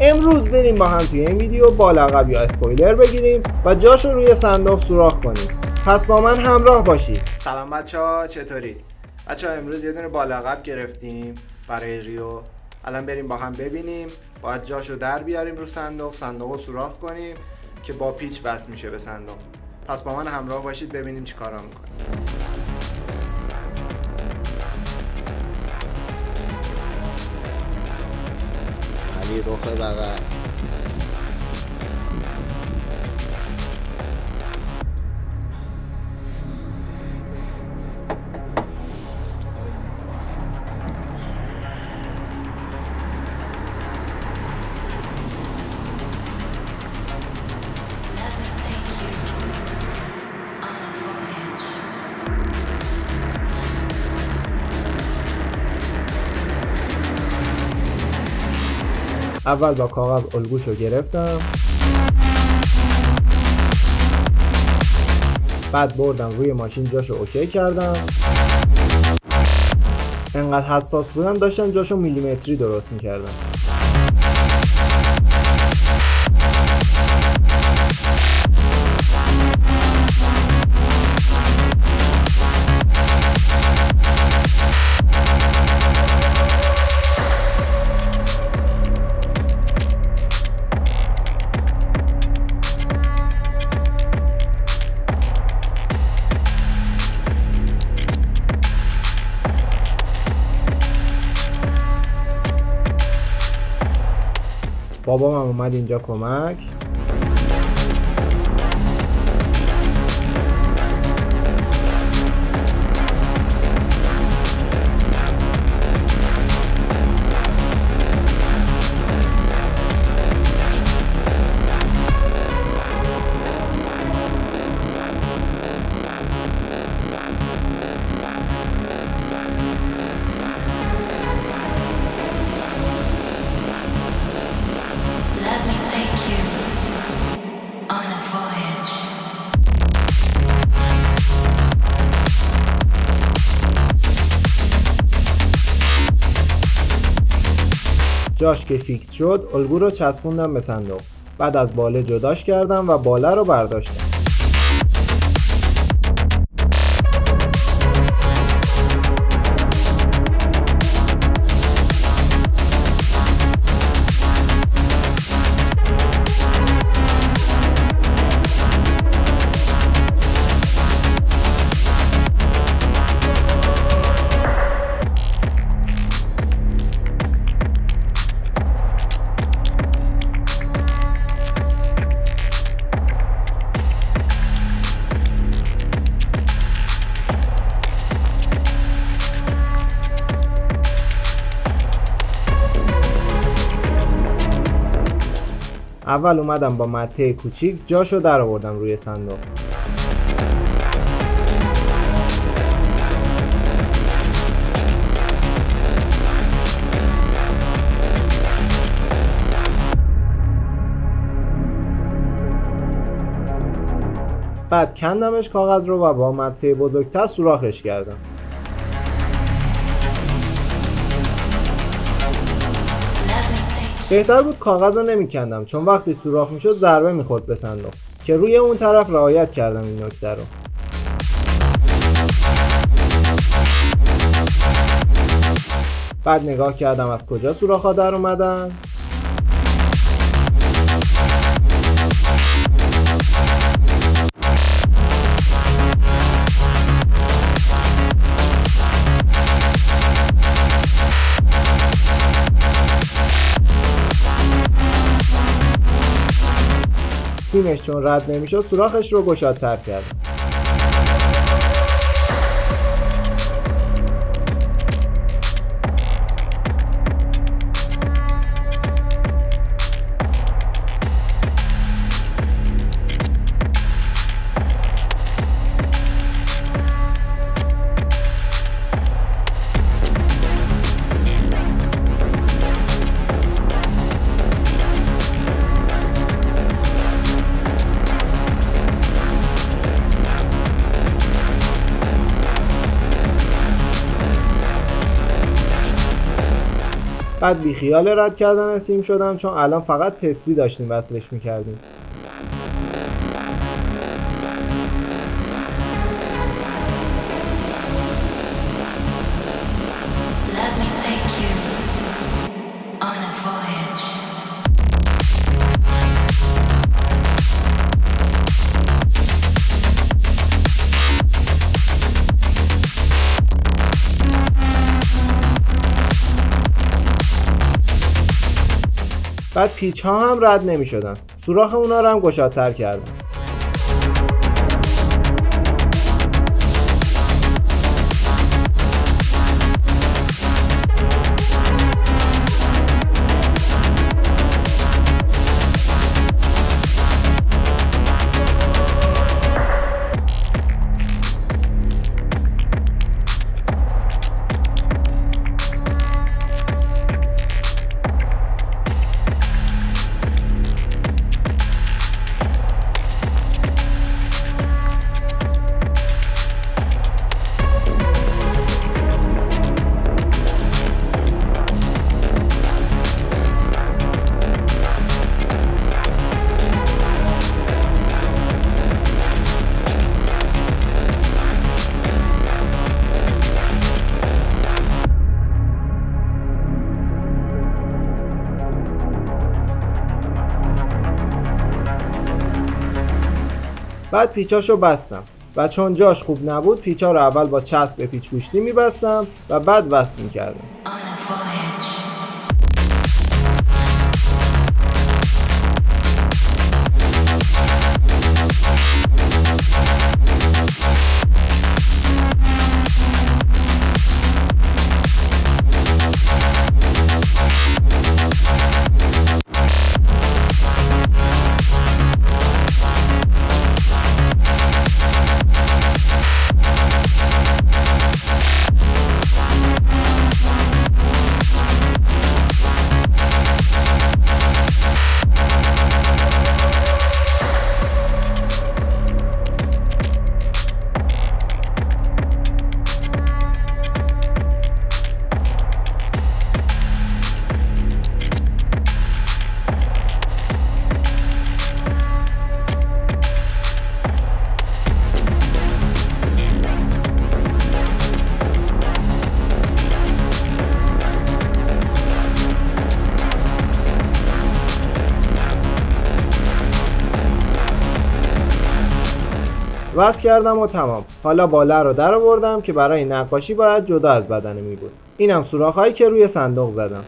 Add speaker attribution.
Speaker 1: امروز بریم با هم توی این ویدیو بال عقب یا اسپویلر بگیریم و جاشو روی صندوق سوراخ کنیم. پس با من همراه باشید. سلام بچه‌ها، چطورید؟ بچه‌ها امروز یه دونه بال عقب گرفتیم برای ریو. الان بریم با هم ببینیم. باید جاشو در بیاریم رو صندوقو سوراخ کنیم که با پیچ وصل میشه به صندوق. پس با من همراه باشید ببینیم چی کارا میکنیم. علی رخ بغل. اول با کاغذ الگوشو گرفتم، بعد بردم روی ماشین جاشو اوکی کردم. انقدر حساس بودم داشتم جاشو میلیمتری درست میکردم. بابام هم اومد اینجا کمک. جاش که فیکس شد الگو رو چسبوندم به صندوق. بعد از باله جداش کردم و باله رو برداشتم. اول اومدم با مته کوچیک جاشو در آوردم روی صندوق. بعد کندمش کاغذ رو و با مته بزرگتر سوراخش کردم. بهتر بود کاغذ رو نمیکندم چون وقتی سوراخ میشد ضربه میخورد به صندوق، که روی اون طرف رعایت کردم این نکته رو. بعد نگاه کردم از کجا سوراخ‌ها در اومدن. سیمش چون رد نمیشد سوراخش رو گشادتر کردم. بعد بیخیال رد کردن سیم شدم، چون الان فقط تستی داشتیم وصلش میکردیم. بعد پیچ ها هم رد نمی شدن. سوراخ اونا رو هم گشادتر کردم. بعد پیچاشو بستم و چون جاش خوب نبود پیچا رو اول با چسب به پیچ گوشتی میبستم و بعد وصل میکردم. وصل کردم و تمام. حالا باله رو در آوردم که برای نقاشی باید جدا از بدنه می بود. اینم سوراخ‌هایی که روی صندوق زدم.